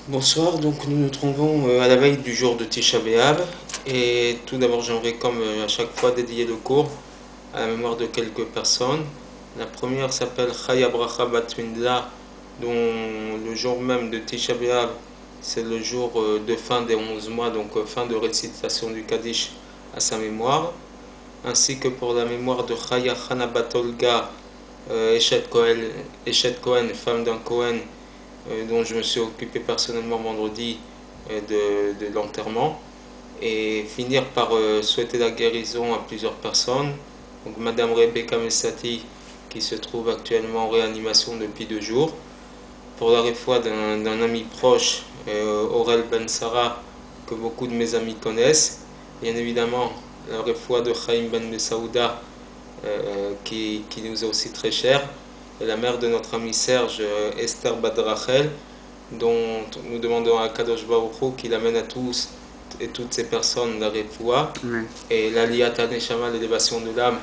Bonsoir, donc nous nous trouvons à la veille du jour de Tisha B'Av et tout d'abord j'aimerais comme à chaque fois dédier le cours à la mémoire de quelques personnes. La première s'appelle Chaya Bracha Batwindla, dont le jour même de Tisha B'Av c'est le jour de fin des 11 mois, donc fin de récitation du Kaddish à sa mémoire, ainsi que pour la mémoire de Chaya Chana Batolga Eshet Cohen, femme d'un Cohen, dont je me suis occupé personnellement vendredi de l'enterrement, et finir par souhaiter la guérison à plusieurs personnes. Donc Madame Rebecca Messati, qui se trouve actuellement en réanimation depuis 2 jours. Pour la réfoua d'un ami proche, Aurel Ben Sarah, que beaucoup de mes amis connaissent. Bien évidemment, la réfoua de Chaim Ben Messaouda, qui nous est aussi très cher, et la mère de notre ami Serge, Esther Badrachel, dont nous demandons à Kadosh Baruch Hu qu'il amène à tous et toutes ces personnes la réfoua et l'aliyat neshama, l'élévation de l'âme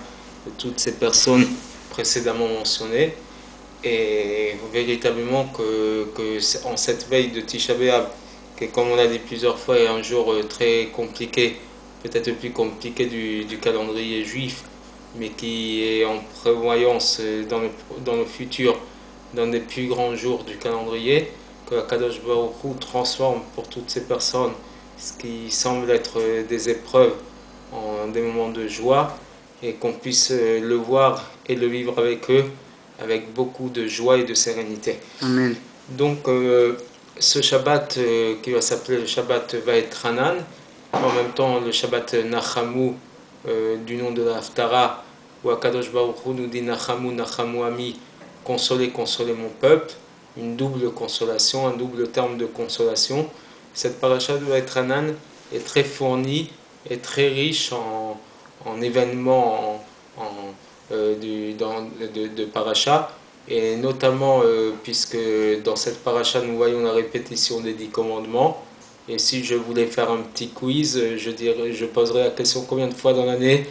de toutes ces personnes précédemment mentionnées. Et véritablement que en cette veille de Tisha B'Av, qui comme on l'a dit plusieurs fois est un jour très compliqué, peut-être le plus compliqué du calendrier juif, mais qui est en prévoyance dans le futur d'un des plus grands jours du calendrier, que Kadosh Baruch Hu transforme pour toutes ces personnes ce qui semble être des épreuves en des moments de joie, et qu'on puisse le voir et le vivre avec eux avec beaucoup de joie et de sérénité. Amen. Donc ce Shabbat qui va s'appeler le Shabbat Vaetranan, en même temps le Shabbat Nachamu, du nom de la Haftara, où Akadosh Baruch Hu nous dit Nachamu, Nachamu Ami, consoler, consoler mon peuple, une double consolation, un double terme de consolation. Cette paracha de Vaetranan est très fournie et très riche en événements, de paracha, et notamment puisque dans cette paracha nous voyons la répétition des 10 commandements. Et si je voulais faire un petit quiz, je poserais la question combien de fois dans l'année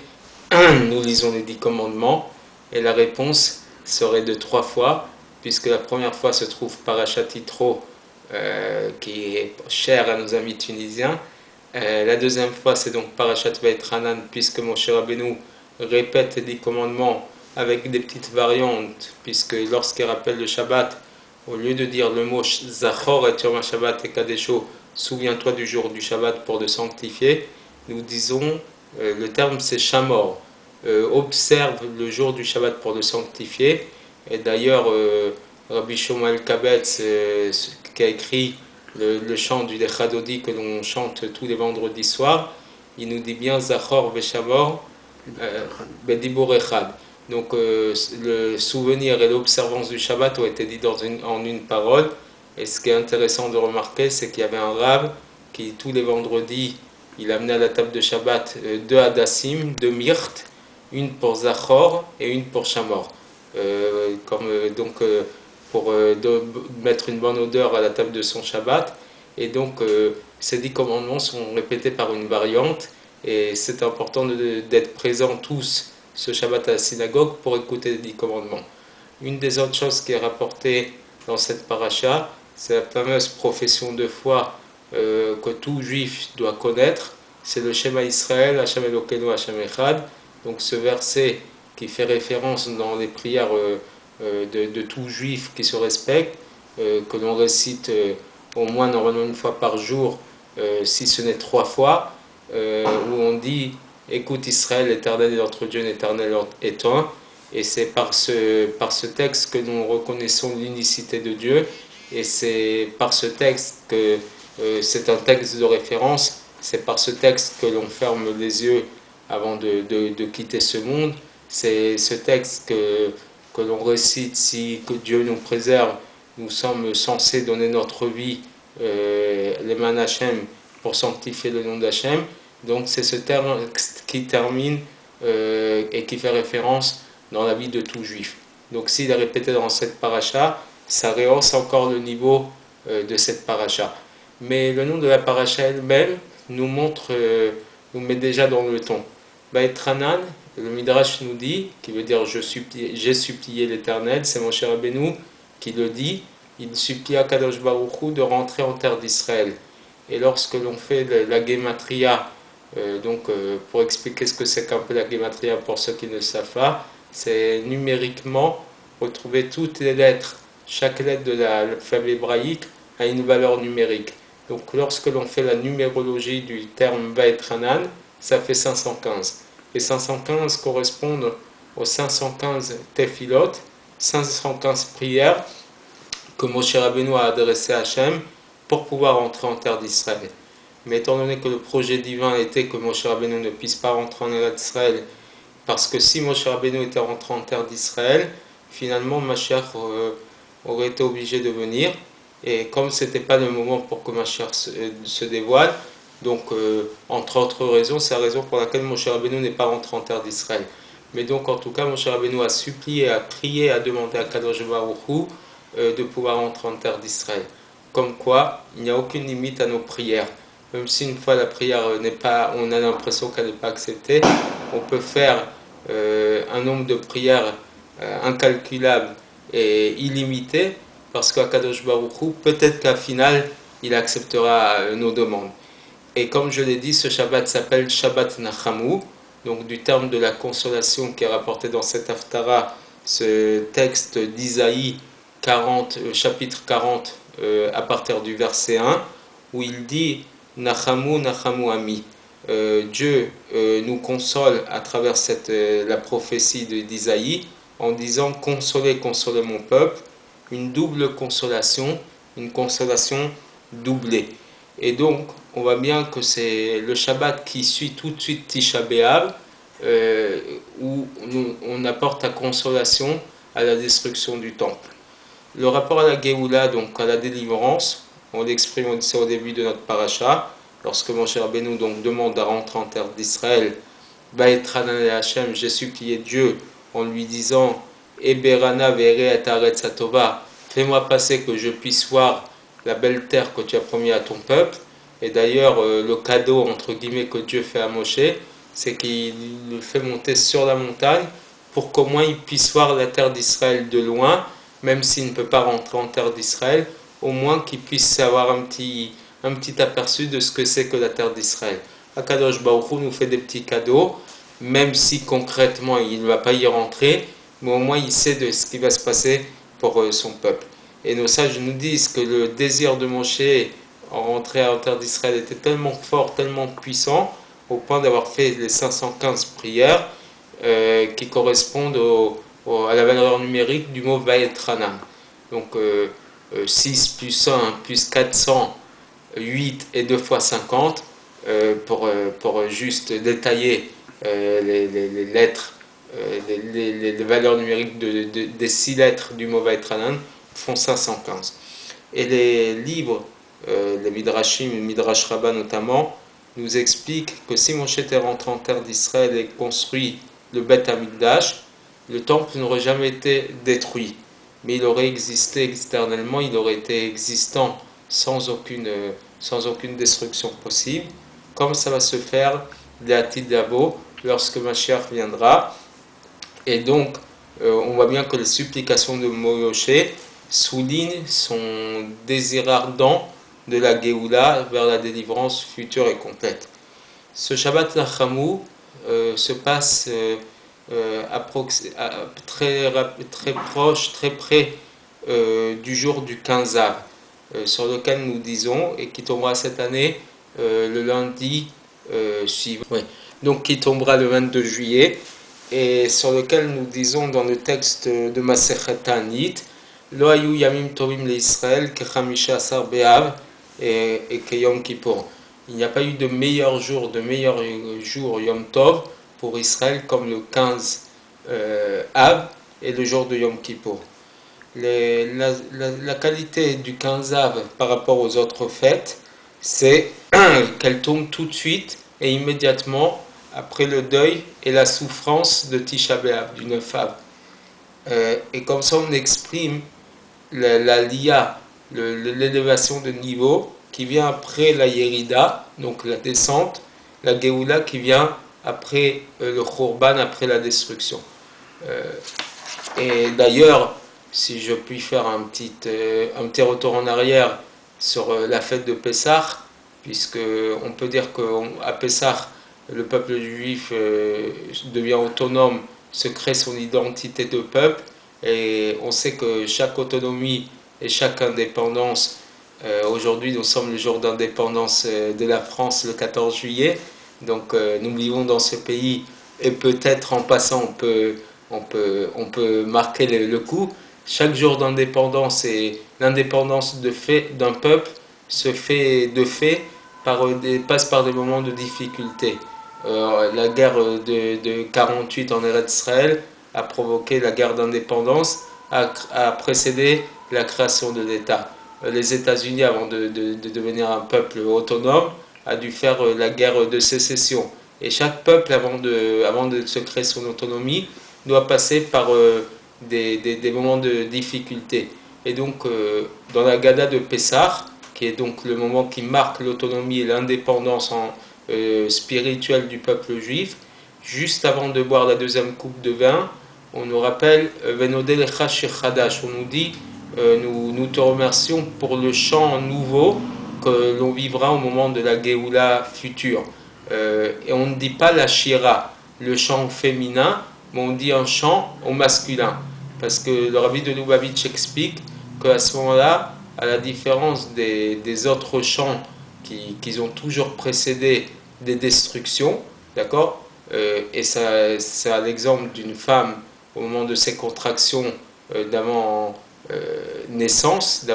nous lisons les 10 commandements, et la réponse serait de 3 fois, puisque la première fois se trouve Parashat Yitro, qui est cher à nos amis tunisiens. La deuxième fois c'est donc Parashat Vaetranan, puisque Moshe Rabbeinu répète les 10 commandements avec des petites variantes, puisque lorsqu'il rappelle le Shabbat, au lieu de dire le mot Zachor et Yom Shabbat et Kadesho, souviens-toi du jour du Shabbat pour le sanctifier, nous disons, le terme c'est Shamor, observe le jour du Shabbat pour le sanctifier. Et d'ailleurs, Rabbi Shmuel Kabetz, qui a écrit le chant du Lechadodi que l'on chante tous les vendredis soirs, il nous dit bien Zachor Veshamor Bedibur Echad. Donc le souvenir et l'observance du Shabbat ont été dit en une parole. Et ce qui est intéressant de remarquer, c'est qu'il y avait un rave qui tous les vendredis, il amenait à la table de Shabbat 2 hadassim, 2 myrtes, une pour Zachor et une pour Shamor. Pour mettre une bonne odeur à la table de son Shabbat. Et donc ces 10 commandements sont répétés par une variante, et c'est important d'être présents tous ce Shabbat à la synagogue pour écouter les 10 commandements. Une des autres choses qui est rapportée dans cette paracha, c'est la fameuse profession de foi que tout juif doit connaître, c'est le Shema Israël, Hashem Elokeinu, Hashem Echad. Donc ce verset qui fait référence dans les prières de tout juif qui se respecte, que l'on récite au moins normalement une fois par jour, si ce n'est 3 fois, où on dit « Écoute Israël, l'Éternel est notre Dieu, l'Éternel est un ». Et c'est par ce texte que nous reconnaissons l'unicité de Dieu, et c'est par ce texte que c'est un texte de référence, c'est par ce texte que l'on ferme les yeux avant de quitter ce monde. C'est ce texte que l'on récite si que Dieu nous préserve, nous sommes censés donner notre vie, les man Hashem, pour sanctifier le nom d'Hachem. Donc c'est ce texte qui termine et qui fait référence dans la vie de tout juif. Donc s'il est répété dans cette paracha, ça rehausse encore le niveau de cette paracha. Mais le nom de la paracha elle-même nous met déjà dans le ton. Vaetranan, le Midrash nous dit, qui veut dire j'ai supplié l'Éternel, c'est Moshe Rabbeinu qui le dit, il supplie à Kadosh Baruch Hu de rentrer en terre d'Israël. Et lorsque l'on fait la Gematria, pour expliquer ce que c'est qu'un peu la Gematria pour ceux qui ne savent pas, c'est numériquement retrouver toutes les lettres, chaque lettre de l'alphabet hébraïque a une valeur numérique. Donc lorsque l'on fait la numérologie du terme Beit Hanan, ça fait 515. Et 515 correspondent aux 515 tefilot, 515 prières que Moshe Rabbeinu a adressées à Hachem pour pouvoir entrer en terre d'Israël. Mais étant donné que le projet divin était que Moshe Rabbeinu ne puisse pas rentrer en terre d'Israël, parce que si Moshe Rabbeinu était rentré en terre d'Israël, finalement Mashiach aurait été obligé de venir. Et comme ce n'était pas le moment pour que Mashiach se dévoile, donc entre autres raisons, c'est la raison pour laquelle Moshe Rabbeinu n'est pas rentré en terre d'Israël. Mais donc en tout cas, Moshe Rabbeinu a supplié, a prié, a demandé à Kadosh Baruch Hu de pouvoir rentrer en terre d'Israël. Comme quoi, il n'y a aucune limite à nos prières. Même si une fois la prière n'est pas, on a l'impression qu'elle n'est pas acceptée, on peut faire un nombre de prières incalculable et illimité, parce qu'Akadosh Baruch Hu, peut-être qu'à final, il acceptera nos demandes. Et comme je l'ai dit, ce Shabbat s'appelle Shabbat Nachamu, donc du terme de la consolation qui est rapporté dans cet Haftara, ce texte d'Isaïe 40, chapitre 40, à partir du verset 1, où il dit Nachamu, Nachamu Ami. Dieu nous console à travers la prophétie d'Isaïe en disant consolez, consolez mon peuple, une double consolation, une consolation doublée. Et donc, on voit bien que c'est le Shabbat qui suit tout de suite Tisha B'Av, où on apporte la consolation à la destruction du temple. Le rapport à la Géoula, donc à la délivrance, on l'exprime au début de notre paracha, lorsque Moshe Rabbeinu donc demande à rentrer en terre d'Israël, Ba'etranan Hashem, j'ai supplié Dieu en lui disant, Eberana vere et aretz atova, fais-moi passer que je puisse voir la belle terre que tu as promis à ton peuple. Et d'ailleurs, le cadeau entre guillemets que Dieu fait à Moshe, c'est qu'il le fait monter sur la montagne pour qu'au moins il puisse voir la terre d'Israël de loin, même s'il ne peut pas rentrer en terre d'Israël, au moins qu'il puisse avoir un petit aperçu de ce que c'est que la terre d'Israël. Akadosh Baruch Hu nous fait des petits cadeaux, même si concrètement il ne va pas y rentrer, mais au moins il sait de ce qui va se passer pour son peuple. Et nos sages nous disent que le désir de Moshe en rentrer en terre d'Israël était tellement fort, tellement puissant, au point d'avoir fait les 515 prières qui correspondent à la valeur numérique du mot Va'etranan. Donc 6 plus 1 plus 400, 8 et 2 fois 50, pour juste détailler les lettres, les valeurs numériques des 6 lettres du mot Va'etranan font 515. Et les livres, les Midrashim, le Midrash Rabbah notamment, nous expliquent que si Moshe était rentré en terre d'Israël et construit le Beth Amikdash, le temple n'aurait jamais été détruit, mais il aurait existé externellement, il aurait été existant sans aucune destruction possible, comme ça va se faire d'Atid Dabo lorsque Mashiach viendra. Et donc, on voit bien que les supplications de Moshe soulignent son désir ardent de la Géoula vers la délivrance future et complète. Ce Shabbat Nachamu se passe très proche, très près du jour du 15 Av, sur lequel nous disons, et qui tombera cette année le lundi suivant, oui. Donc qui tombera le 22 juillet, et sur lequel nous disons dans le texte de Masechet Ta'anit, Lo hayu yamim tovim leIsraël kechamisha asar be'av et que Yom Kippour. Il n'y a pas eu de meilleur jour Yom Tov pour Israël comme le 15 Av et le jour de Yom Kippour. La qualité du 15 Av par rapport aux autres fêtes, c'est qu'elle tombe tout de suite et immédiatement après le deuil et la souffrance de Tisha B'Av, du 9 Av. Et comme ça on exprime la Liya, l'élévation de niveau qui vient après la Yerida, donc la descente, la Géoula qui vient après le Khurban, après la destruction. Et d'ailleurs, si je puis faire un petit retour en arrière sur la fête de Pessah, puisque on peut dire qu'à Pessah, le peuple juif devient autonome, se crée son identité de peuple, et on sait que chaque autonomie et chaque indépendance, aujourd'hui nous sommes le jour d'indépendance de la France le 14 juillet, donc nous vivons dans ce pays et peut-être en passant on peut marquer le coup. Chaque jour d'indépendance et l'indépendance de fait d'un peuple se fait de fait passe par des moments de difficulté. La guerre de 48 en Eretz Israël a provoqué la guerre d'indépendance, a précédé la création de l'État. Les États-Unis, avant de devenir un peuple autonome, a dû faire la guerre de sécession. Et chaque peuple, avant de se créer son autonomie, doit passer par des moments de difficulté. Et donc, dans la Gada de Pessah, qui est donc le moment qui marque l'autonomie et l'indépendance spirituelle du peuple juif, juste avant de boire la deuxième coupe de vin, on nous rappelle Venodel Chadash. On nous dit nous te remercions pour le chant nouveau que l'on vivra au moment de la Géoula future. Et on ne dit pas la Shira, le chant féminin, mais on dit un chant au masculin. Parce que le rabbi de Lubavitch explique qu'à ce moment-là, à la différence des autres chants qui ont toujours précédé des destructions, d'accord, et ça, c'est l'exemple d'une femme au moment de ses contractions d'avant naissance,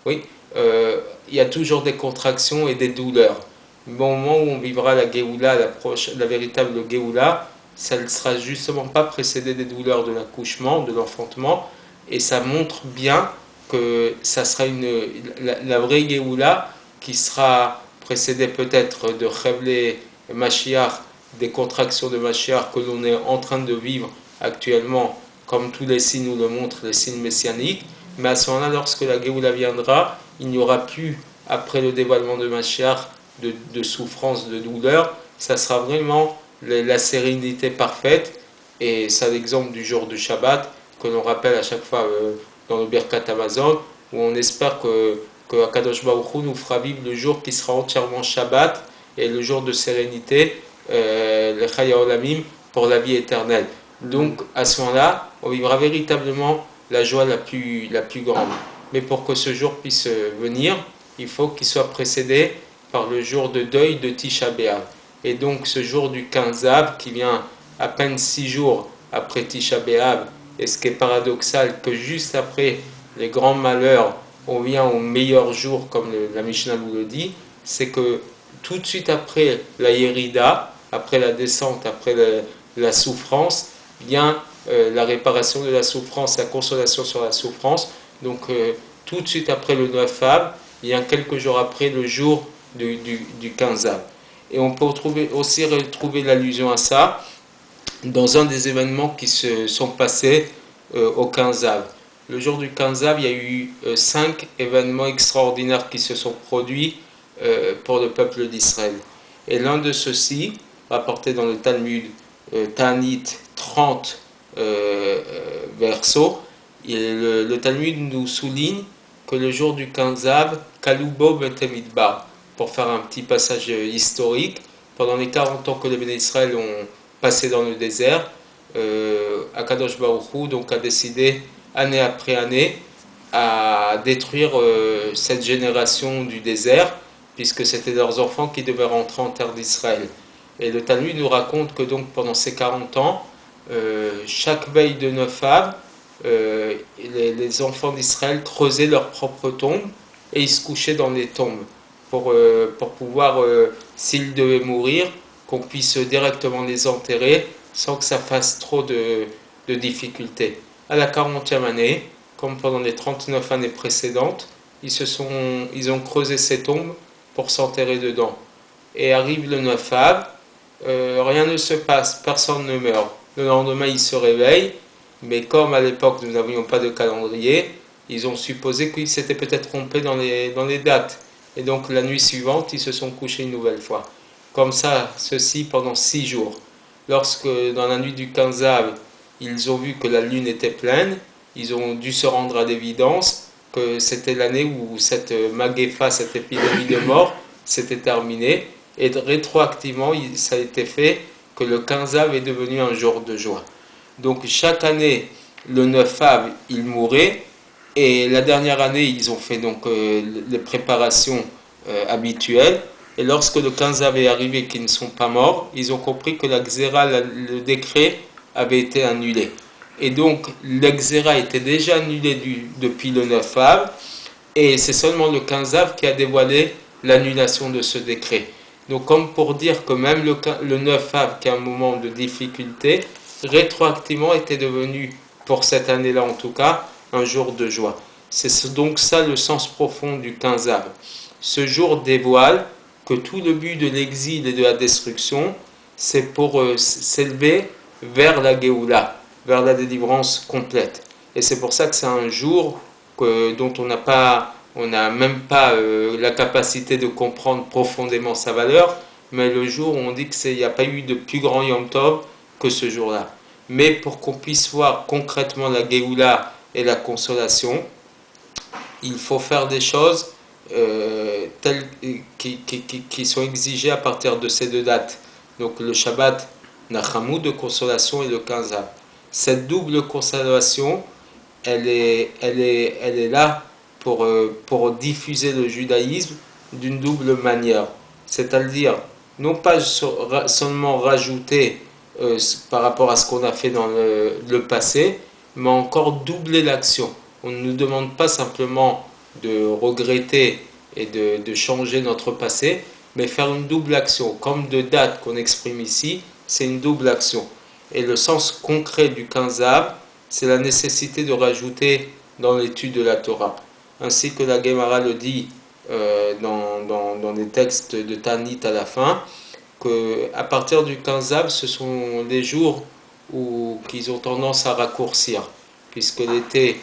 oui, il y a toujours des contractions et des douleurs. Mais au moment où on vivra la Géoula, la véritable Géoula, ça ne sera justement pas précédé des douleurs de l'accouchement, de l'enfantement, et ça montre bien que ça sera la vraie Géoula qui sera précédée peut-être de Chevlé Mashiach, des contractions de Mashiach que l'on est en train de vivre actuellement, comme tous les signes nous le montrent, les signes messianiques. Mais à ce moment-là, lorsque la Géoula viendra, il n'y aura plus, après le dévoilement de Mashiach, de souffrance, de douleur. Ça sera vraiment la sérénité parfaite. Et c'est l'exemple du jour du Shabbat que l'on rappelle à chaque fois dans le Birkat Amazon, où on espère que Akadosh Baruch Hu nous fera vivre le jour qui sera entièrement Shabbat et le jour de sérénité, le Chaya Olamim, pour la vie éternelle. Donc à ce moment-là, on vivra véritablement la joie la plus grande. Mais pour que ce jour puisse venir, il faut qu'il soit précédé par le jour de deuil de Tisha B'Av. Et donc ce jour du 15 Av, qui vient à peine 6 jours après Tisha B'Av, et ce qui est paradoxal, que juste après les grands malheurs, on vient au meilleur jour, comme la Mishnah nous le dit, c'est que tout de suite après la Yerida, après la descente, après la souffrance, vient la réparation de la souffrance, la consolation sur la souffrance. Donc tout de suite après le 9 Av, vient quelques jours après le jour du 15 Av. Et on peut aussi retrouver l'allusion à ça dans un des événements qui se sont passés au 15 Av. Le jour du 15 Av, il y a eu 5 événements extraordinaires qui se sont produits pour le peuple d'Israël. Et l'un de ceux-ci, rapporté dans le Talmud, Tanit 30 verso, le Talmud nous souligne que le jour du 15 Av, Kalubo Betemidbar, pour faire un petit passage historique, pendant les 40 ans que les Béné Israël ont passé dans le désert, Akadosh Baruch Hu donc a décidé, année après année, à détruire cette génération du désert, puisque c'était leurs enfants qui devaient rentrer en terre d'Israël. Et le Talmud nous raconte que donc pendant ces 40 ans, chaque veille de 9 Av, les enfants d'Israël creusaient leurs propres tombes et ils se couchaient dans les tombes pour pouvoir, s'ils devaient mourir, qu'on puisse directement les enterrer sans que ça fasse trop de difficultés. À la 40e année, comme pendant les 39 années précédentes, ils ont creusé ces tombes pour s'enterrer dedans. Et arrive le 9 Av, rien ne se passe, personne ne meurt. Le lendemain, ils se réveillent, mais comme à l'époque nous n'avions pas de calendrier, ils ont supposé qu'ils s'étaient peut-être trompés dans les dates. Et donc la nuit suivante, ils se sont couchés une nouvelle fois. Comme ça, ceci pendant 6 jours. Lorsque dans la nuit du 15 Av, ils ont vu que la lune était pleine, ils ont dû se rendre à l'évidence que c'était l'année où cette Magefa, cette épidémie de mort, s'était terminée. Et rétroactivement, ça a été fait que le 15 Av est devenu un jour de joie. Donc chaque année, le 9 Av, il mourait. Et la dernière année, ils ont fait donc les préparations habituelles. Et lorsque le 15 Av est arrivé et qu'ils ne sont pas morts, ils ont compris que la Xéra, le décret, avait été annulé. Et donc, l'Exéra était déjà annulé depuis le 9 Av, et c'est seulement le 15 Av qui a dévoilé l'annulation de ce décret. Donc, comme pour dire que même le 9 Av, qui est un moment de difficulté, rétroactivement était devenu, pour cette année-là en tout cas, un jour de joie. C'est donc ça le sens profond du 15 Av. Ce jour dévoile que tout le but de l'exil et de la destruction, c'est pour s'élever vers la Géoula, vers la délivrance complète. Et c'est pour ça que c'est un jour dont on n'a même pas la capacité de comprendre profondément sa valeur, mais le jour où on dit qu'il n'y a pas eu de plus grand Yom Tov que ce jour-là. Mais pour qu'on puisse voir concrètement la Géoula et la consolation, il faut faire des choses telles qui sont exigées à partir de ces deux dates. Donc le Shabbat Nachamou de consolation et le 15 Av. Cette double consolation, elle est là pour diffuser le judaïsme d'une double manière. C'est-à-dire, non pas seulement rajouter par rapport à ce qu'on a fait dans le passé, mais encore doubler l'action. On ne nous demande pas simplement de regretter et de changer notre passé, mais faire une double action. Comme de date qu'on exprime ici, c'est une double action. Et le sens concret du 15 Av, c'est la nécessité de rajouter dans l'étude de la Torah. Ainsi que la Gemara le dit dans les textes de Tanit à la fin, qu'à partir du 15 Av, ce sont les jours qu'ils ont tendance à raccourcir, puisque l'été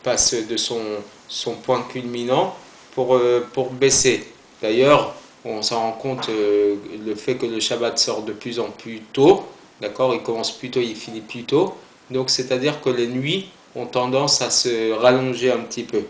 passe de son point culminant pour baisser. D'ailleurs, on s'en rend compte, le fait que le Shabbat sort de plus en plus tôt, d'accord, il commence plus tôt, il finit plus tôt, donc c'est-à-dire que les nuits ont tendance à se rallonger un petit peu.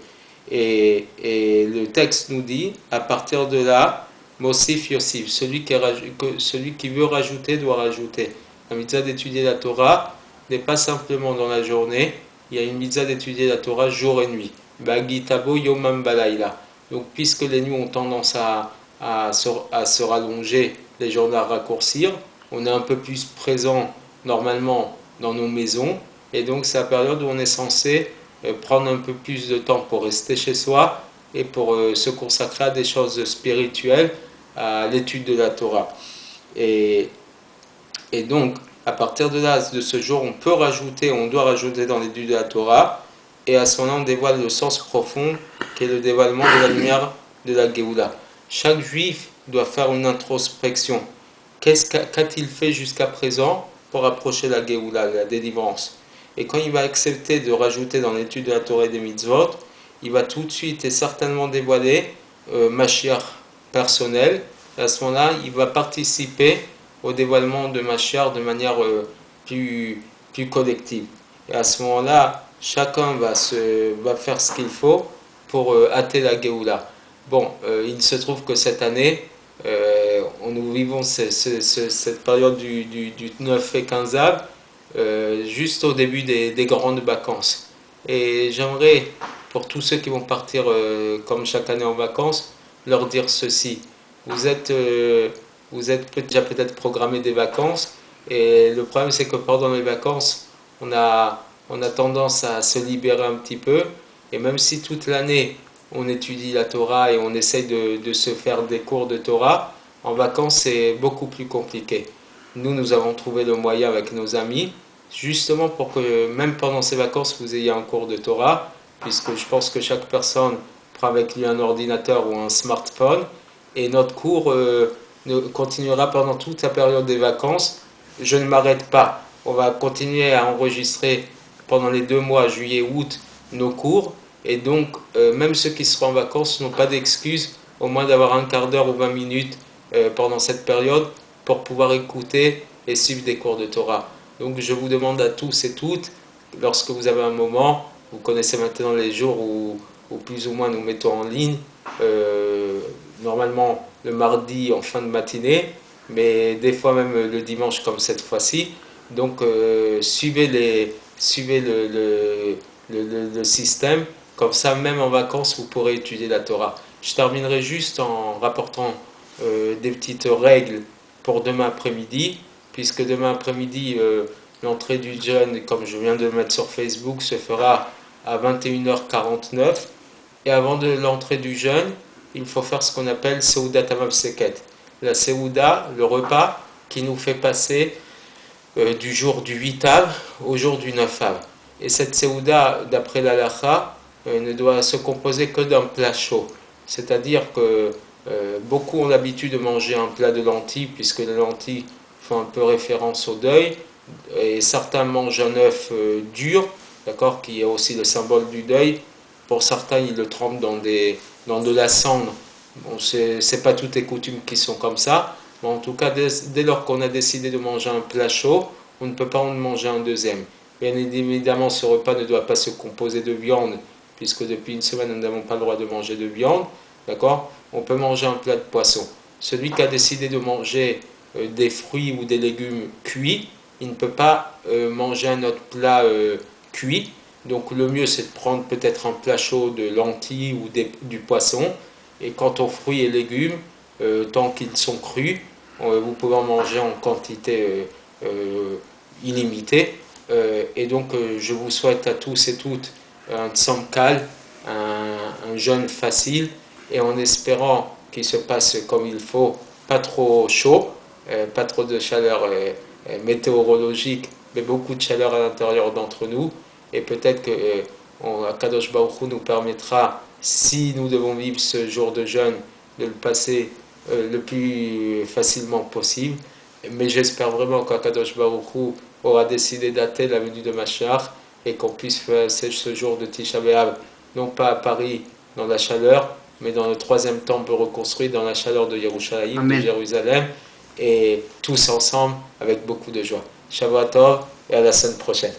Et le texte nous dit, à partir de là, Mosif Yosif, celui qui veut rajouter doit rajouter. La mitzvah d'étudier la Torah n'est pas simplement dans la journée, il y a une mitzvah d'étudier la Torah jour et nuit. Bagitabo Yomam Balayla. Donc, puisque les nuits ont tendance à se rallonger, les journées à raccourcir, on est un peu plus présent normalement dans nos maisons, et donc c'est la période où on est censé prendre un peu plus de temps pour rester chez soi et pour se consacrer à des choses spirituelles, à l'étude de la Torah. Et donc, à partir de là, de ce jour, on doit rajouter dans l'étude de la Torah, et à ce moment-là, on dévoile le sens profond, qui est le dévoilement de la lumière de la Géoula. Chaque juif doit faire une introspection. Qu'a-t-il fait jusqu'à présent pour approcher la Géoula, la délivrance? Et quand il va accepter de rajouter dans l'étude de la Torah et des mitzvot, il va tout de suite et certainement dévoiler Mashiach personnel. Et à ce moment-là, il va participer au dévoilement de Mashiach de manière plus collective. Et à ce moment-là, chacun va faire ce qu'il faut pour hâter la Géoula. Bon, il se trouve que cette année, nous vivons cette période du 9 et 15 Av, juste au début des grandes vacances. Et j'aimerais, pour tous ceux qui vont partir comme chaque année en vacances, leur dire ceci. Vous êtes déjà peut-être programmé des vacances, et le problème c'est que pendant les vacances, on a tendance à se libérer un petit peu, et même si toute l'année on étudie la Torah et on essaye de se faire des cours de Torah, en vacances c'est beaucoup plus compliqué. Nous avons trouvé le moyen avec nos amis, justement pour que même pendant ces vacances vous ayez un cours de Torah, puisque je pense que chaque personne prend avec lui un ordinateur ou un smartphone, et notre cours continuera pendant toute la période des vacances. Je ne m'arrête pas, on va continuer à enregistrer pendant les 2 mois, juillet, août, nos cours, et donc même ceux qui seront en vacances n'ont pas d'excuse, au moins d'avoir un quart d'heure ou 20 minutes pendant cette période pour pouvoir écouter et suivre des cours de Torah. Donc je vous demande à tous et toutes lorsque vous avez un moment, vous connaissez maintenant les jours où plus ou moins nous mettons en ligne, normalement le mardi en fin de matinée, mais des fois même le dimanche comme cette fois-ci. Donc suivez le système, comme ça même en vacances vous pourrez étudier la Torah. Je terminerai juste en rapportant des petites règles pour demain après-midi, puisque demain après-midi l'entrée du jeûne, comme je viens de le mettre sur Facebook, se fera à 21h49. Et avant de l'entrée du jeûne, il faut faire ce qu'on appelle Seudat Hamavseket. La Seuda, le repas qui nous fait passer du jour du 8 Av au jour du 9 Av. Et cette Seuda, d'après l'Halacha, ne doit se composer que d'un plat chaud. C'est-à-dire que beaucoup ont l'habitude de manger un plat de lentilles, puisque les lentilles font un peu référence au deuil, et certains mangent un œuf dur, d'accord, qui est aussi le symbole du deuil. Pour certains, ils le trempent dans de la cendre. Bon, c'est pas toutes les coutumes qui sont comme ça, mais en tout cas, dès lors qu'on a décidé de manger un plat chaud, on ne peut pas en manger un deuxième. Bien évidemment, ce repas ne doit pas se composer de viande, puisque depuis une semaine, nous n'avons pas le droit de manger de viande, d'accord. On peut manger un plat de poisson. Celui qui a décidé de manger des fruits ou des légumes cuits, il ne peut pas manger un autre plat cuit. Donc le mieux c'est de prendre peut-être un plat chaud de lentilles ou du poisson. Et quant aux fruits et légumes, tant qu'ils sont crus, vous pouvez en manger en quantité illimitée. Et donc je vous souhaite à tous et toutes un Tzom-Kal, un jeûne facile, et en espérant qu'il se passe comme il faut, pas trop chaud, pas trop de chaleur météorologique, mais beaucoup de chaleur à l'intérieur d'entre nous. Et peut-être que Kadosh Baruch Hu nous permettra, si nous devons vivre ce jour de jeûne, de le passer le plus facilement possible. Mais j'espère vraiment qu'Akadosh Baruch Hu aura décidé d'attendre la venue de Mashiach et qu'on puisse faire ce jour de Tisha B'Av, non pas à Paris dans la chaleur, mais dans le troisième temple reconstruit dans la chaleur de Yerushalayim, de Jérusalem, et tous ensemble avec beaucoup de joie. Shavua Tov et à la semaine prochaine.